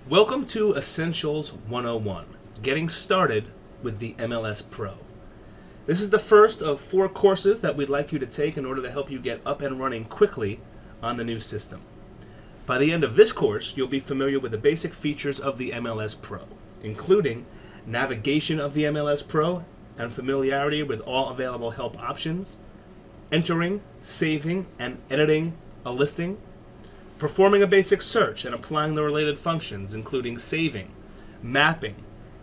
Welcome to Essentials 101, getting started with the MLS Pro. This is the first of 4 courses that we'd like you to take in order to help you get up and running quickly on the new system. By the end of this course, you'll be familiar with the basic features of the MLS Pro, including navigation of the MLS Pro and familiarity with all available help options, entering, saving, and editing a listing, performing a basic search and applying the related functions, including saving, mapping,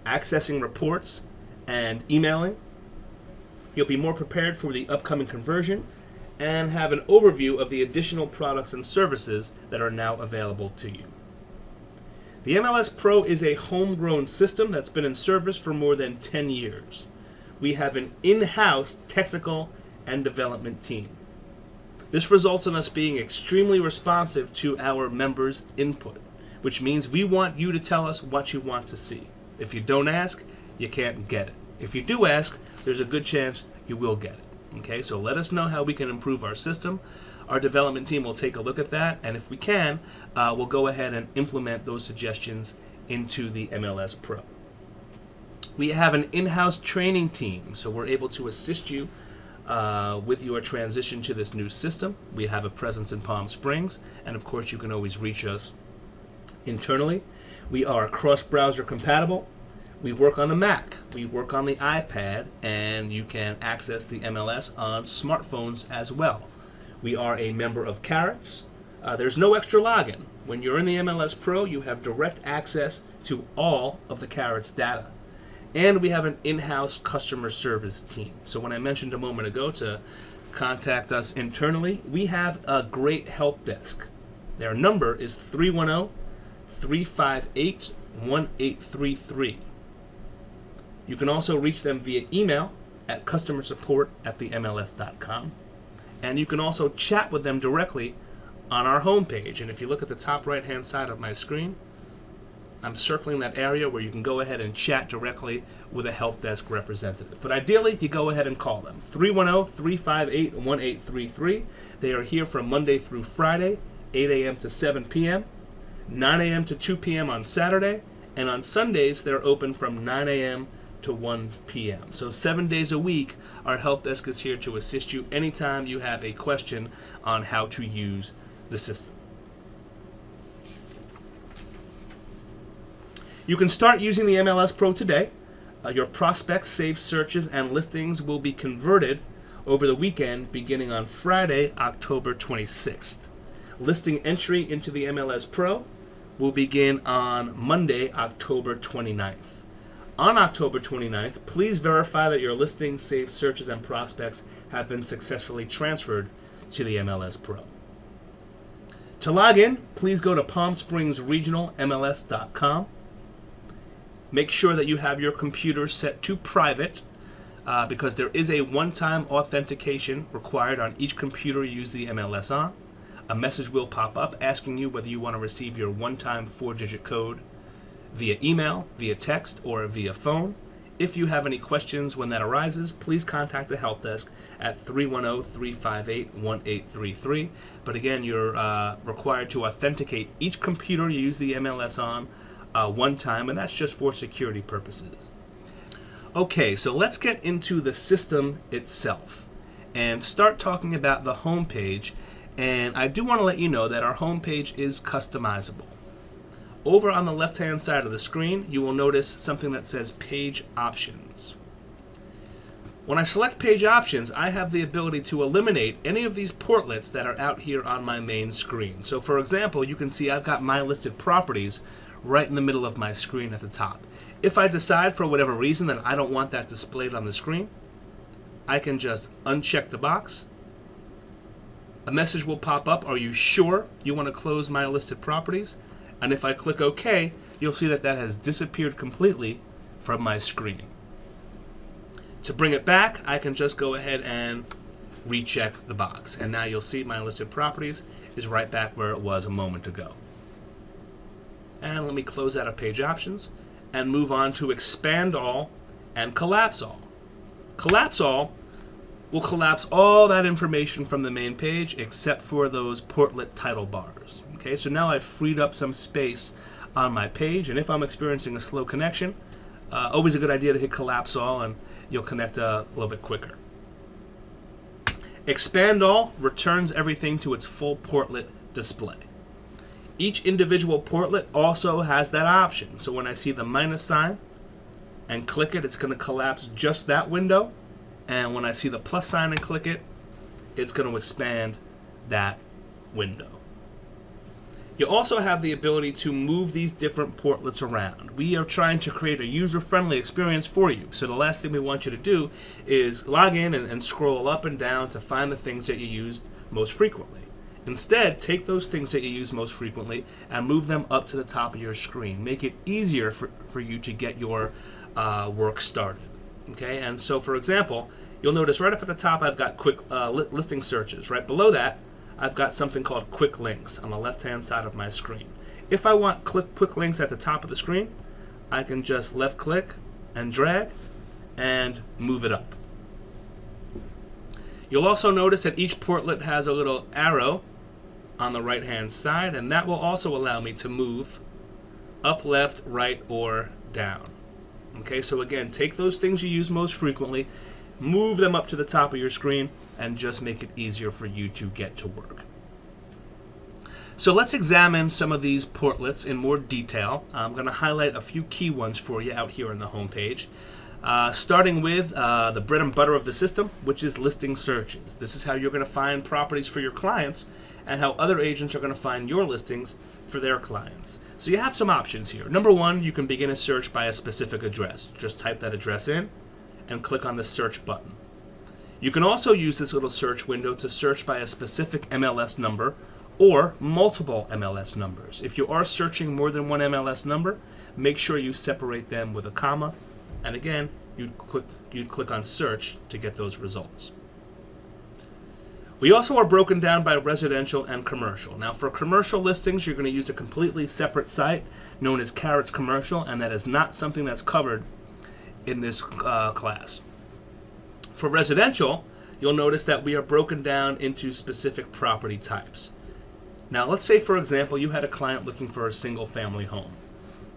accessing reports, and emailing. You'll be more prepared for the upcoming conversion and have an overview of the additional products and services that are now available to you. The MLS Pro is a homegrown system that's been in service for more than 10 years. We have an in-house technical and development team. This results in us being extremely responsive to our members' input, which means we want you to tell us what you want to see. If you don't ask, you can't get it. If you do ask, there's a good chance you will get it. Okay, so let us know how we can improve our system. Our development team will take a look at that, and if we can, we'll go ahead and implement those suggestions into the MLS Pro. We have an in-house training team, so we're able to assist you with your transition to this new system. We have a presence in Palm Springs, and of course you can always reach us internally. We are cross-browser compatible. We work on the Mac, we work on the iPad, and you can access the MLS on smartphones as well. We are a member of Carrots. There's no extra login. When you're in the MLS Pro, you have direct access to all of the Carrots data. And we have an in-house customer service team. So when I mentioned a moment ago to contact us internally, we have a great help desk. Their number is 310-358-1833. You can also reach them via email at customersupport@themls.com. And you can also chat with them directly on our homepage. And if you look at the top right-hand side of my screen, I'm circling that area where you can go ahead and chat directly with a help desk representative. But ideally, you go ahead and call them. 310-358-1833. They are here from Monday through Friday, 8 a.m. to 7 p.m., 9 a.m. to 2 p.m. on Saturday, and on Sundays, they're open from 9 a.m. to 1 p.m. So 7 days a week, our help desk is here to assist you anytime you have a question on how to use the system. You can start using the MLS Pro today. Your prospects, saved searches, and listings will be converted over the weekend beginning on Friday, October 26th. Listing entry into the MLS Pro will begin on Monday, October 29th. On October 29th, please verify that your listings, saved searches, and prospects have been successfully transferred to the MLS Pro. To log in, please go to palmspringsregionalmls.com. Make sure that you have your computer set to private because there is a one-time authentication required on each computer you use the MLS on. A message will pop up asking you whether you want to receive your one-time 4-digit code via email, via text, or via phone. If you have any questions when that arises, please contact the help desk at 310-358-1833. But again, you're required to authenticate each computer you use the MLS on one time, and that's just for security purposes. Okay, so let's get into the system itself and start talking about the home page. And I do want to let you know that our home page is customizable. Over on the left-hand side of the screen, you will notice something that says Page Options. When I select Page Options, I have the ability to eliminate any of these portlets that are out here on my main screen. So for example, you can see I've got my listed properties right in the middle of my screen at the top. If I decide for whatever reason that I don't want that displayed on the screen, I can just uncheck the box. A message will pop up, are you sure you want to close my listed properties? And if I click OK, you'll see that that has disappeared completely from my screen. To bring it back, I can just go ahead and recheck the box. And now you'll see my listed properties is right back where it was a moment ago. And let me close out of Page Options and move on to Expand All and Collapse All. Collapse All will collapse all that information from the main page except for those portlet title bars. Okay, so now I've freed up some space on my page. And if I'm experiencing a slow connection, always a good idea to hit collapse all, and you'll connect a little bit quicker. Expand all returns everything to its full portlet display. Each individual portlet also has that option. So when I see the minus sign and click it, it's going to collapse just that window. And when I see the plus sign and click it, it's going to expand that window. You also have the ability to move these different portlets around. We are trying to create a user-friendly experience for you. So the last thing we want you to do is log in and scroll up and down to find the things that you use most frequently. Instead, take those things that you use most frequently and move them up to the top of your screen. Make it easier for you to get your work started. Okay, and so for example, you'll notice right up at the top I've got quick listing searches. Right below that, I've got something called quick links on the left-hand side of my screen. If I want quick links at the top of the screen, I can just left-click and drag and move it up. You'll also notice that each portlet has a little arrow on the right-hand side, and that will also allow me to move up, left, right, or down. Okay, so again, take those things you use most frequently, move them up to the top of your screen, and just make it easier for you to get to work. So let's examine some of these portlets in more detail. I'm going to highlight a few key ones for you out here on the home page. Starting with the bread and butter of the system, which is listing searches. This is how you're going to find properties for your clients and how other agents are going to find your listings for their clients. So you have some options here. Number one, you can begin a search by a specific address. Just type that address in and click on the search button. You can also use this little search window to search by a specific MLS number or multiple MLS numbers. If you are searching more than one MLS number, make sure you separate them with a comma. And again, you'd click on search to get those results. We also are broken down by residential and commercial. Now for commercial listings, you're going to use a completely separate site known as Carrots Commercial, and that is not something that's covered in this class. For residential, you'll notice that we are broken down into specific property types. Now let's say, for example, you had a client looking for a single family home.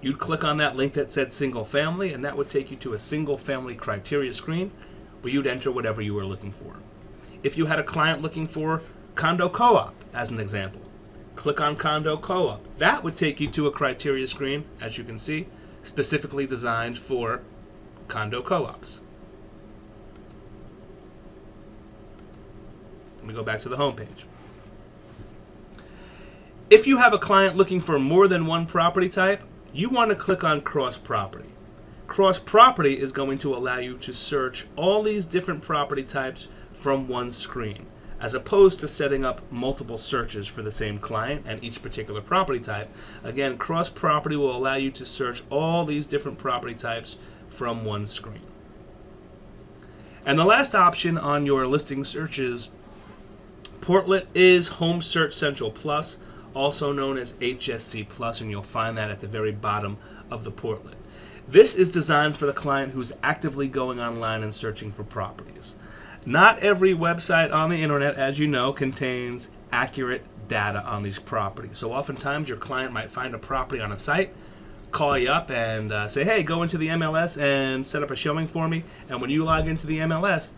You'd click on that link that said single family, and that would take you to a single family criteria screen where you'd enter whatever you were looking for. If you had a client looking for condo co-op, as an example, click on condo co-op. That would take you to a criteria screen, as you can see, specifically designed for condo co-ops. Let me go back to the home page. If you have a client looking for more than one property type, you want to click on cross property. Cross property is going to allow you to search all these different property types from one screen, as opposed to setting up multiple searches for the same client and each particular property type. Again, cross property will allow you to search all these different property types from one screen. And the last option on your listing searches portlet is Home Search Central Plus, also known as HSC Plus, and you'll find that at the very bottom of the portlet. This is designed for the client who's actively going online and searching for properties. Not every website on the internet, as you know, contains accurate data on these properties. So oftentimes your client might find a property on a site, call you up and say, hey, go into the MLS and set up a showing for me. And when you log into the MLS,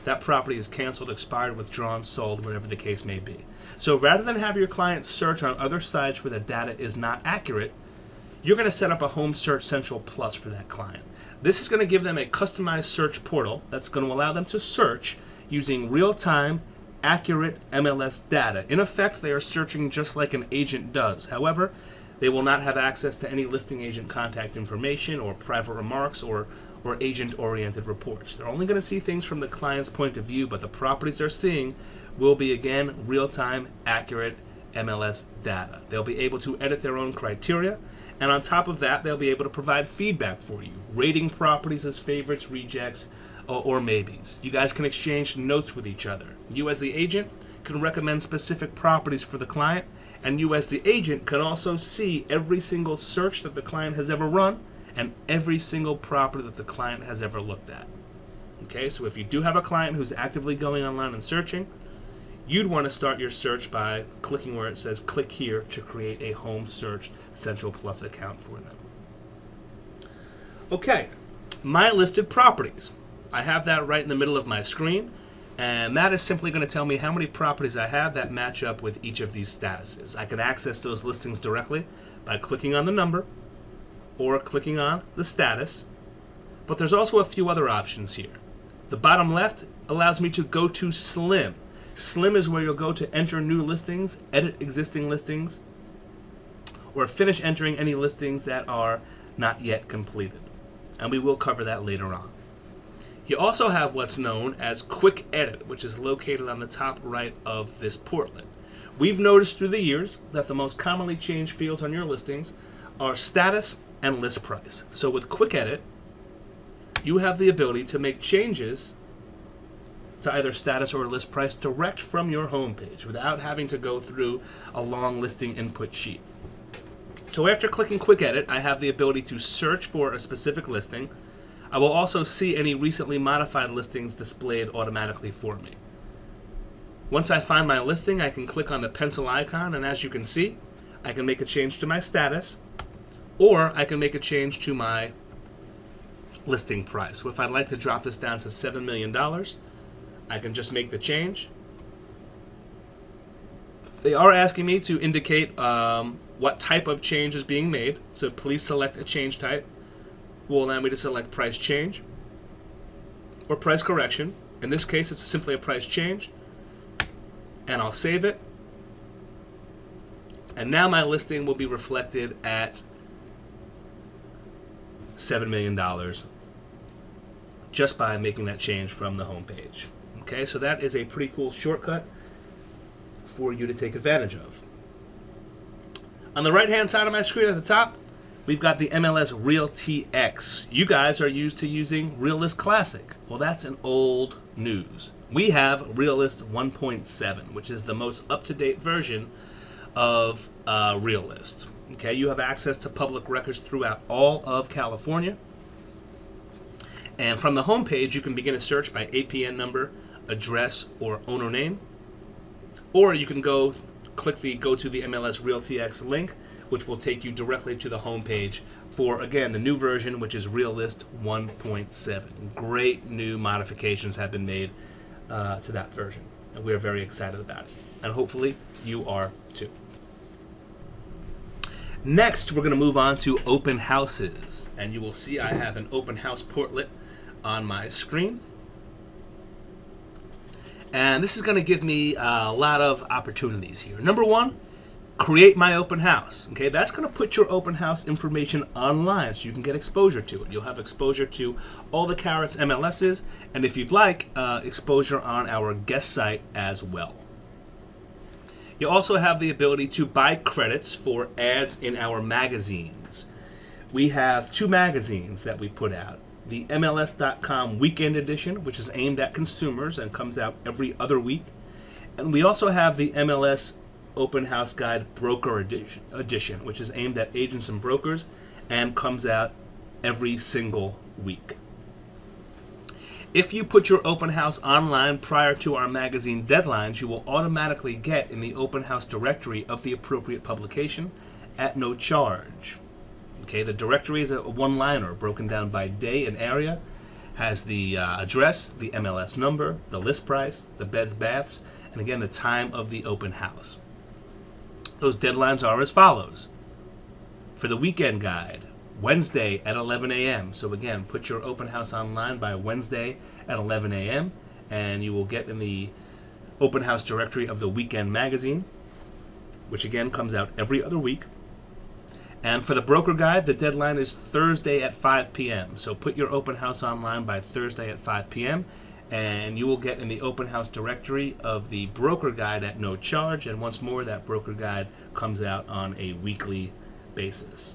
that property is canceled, expired, withdrawn, sold, whatever the case may be. So rather than have your client search on other sites where the data is not accurate, you're going to set up a Home Search Central Plus for that client. This is going to give them a customized search portal that's going to allow them to search using real-time, accurate MLS data. In effect, they are searching just like an agent does. However, they will not have access to any listing agent contact information or private remarks or agent-oriented reports. They're only going to see things from the client's point of view, but the properties they're seeing will be, again, real-time, accurate MLS data. They'll be able to edit their own criteria, and on top of that, they'll be able to provide feedback for you, rating properties as favorites, rejects, or maybes. You guys can exchange notes with each other. You as the agent can recommend specific properties for the client, and you as the agent can also see every single search that the client has ever run and every single property that the client has ever looked at. Okay, so if you do have a client who's actively going online and searching, you'd want to start your search by clicking where it says click here to create a Home Search Central Plus account for them. Okay, my listed properties. I have that right in the middle of my screen, and that is simply going to tell me how many properties I have that match up with each of these statuses. I can access those listings directly by clicking on the number or clicking on the status, but there's also a few other options here. The bottom left allows me to go to Slim. Slim is where you'll go to enter new listings, edit existing listings, or finish entering any listings that are not yet completed. And we will cover that later on. You also have what's known as Quick Edit, which is located on the top right of this portlet. We've noticed through the years that the most commonly changed fields on your listings are status and list price. So with Quick Edit, you have the ability to make changes to either status or list price direct from your home page without having to go through a long listing input sheet. So after clicking Quick Edit, I have the ability to search for a specific listing. I will also see any recently modified listings displayed automatically for me. Once I find my listing, I can click on the pencil icon, and as you can see, I can make a change to my status, or I can make a change to my listing price. So if I'd like to drop this down to $7 million, I can just make the change. They are asking me to indicate what type of change is being made, so please select a change type. Will allow me to select price change or price correction. In this case, it's simply a price change, and I'll save it. And now my listing will be reflected at $7 million just by making that change from the home page. Okay, so that is a pretty cool shortcut for you to take advantage of. On the right-hand side of my screen at the top, we've got the MLS Realty X. You guys are used to using Realist Classic. Well, that's an old news. We have Realist 1.7, which is the most up-to-date version of Realist. Okay, you have access to public records throughout all of California. And from the home page, you can begin a search by APN number, address, or owner name. Or you can click the Go to the MLS Realty X link, which will take you directly to the home page for, again, the new version, which is Realist 1.7. Great new modifications have been made to that version, and we are very excited about it. And hopefully you are too. Next, we're going to move on to open houses, and you will see I have an open house portlet on my screen. And this is going to give me a lot of opportunities here. Number one, create my open house. Okay, that's going to put your open house information online so you can get exposure to it. You'll have exposure to all the Carrots MLSs, and if you'd like, exposure on our guest site as well. You also have the ability to buy credits for ads in our magazines. We have 2 magazines that we put out. The MLS.com Weekend Edition, which is aimed at consumers and comes out every other week. And we also have the MLS Open House Guide Broker Edition, which is aimed at agents and brokers and comes out every single week. If you put your open house online prior to our magazine deadlines, you will automatically get in the open house directory of the appropriate publication at no charge. Okay, the directory is a one-liner broken down by day and area, has the address, the MLS number, the list price, the beds, baths, and again the time of the open house. Those deadlines are as follows. For the weekend guide, Wednesday at 11 a.m. So again, put your open house online by Wednesday at 11 a.m. and you will get in the open house directory of the Weekend magazine, which again comes out every other week. And for the broker guide, the deadline is Thursday at 5 p.m. So put your open house online by Thursday at 5 p.m. and you will get in the open house directory of the broker guide at no charge. And once more, that broker guide comes out on a weekly basis.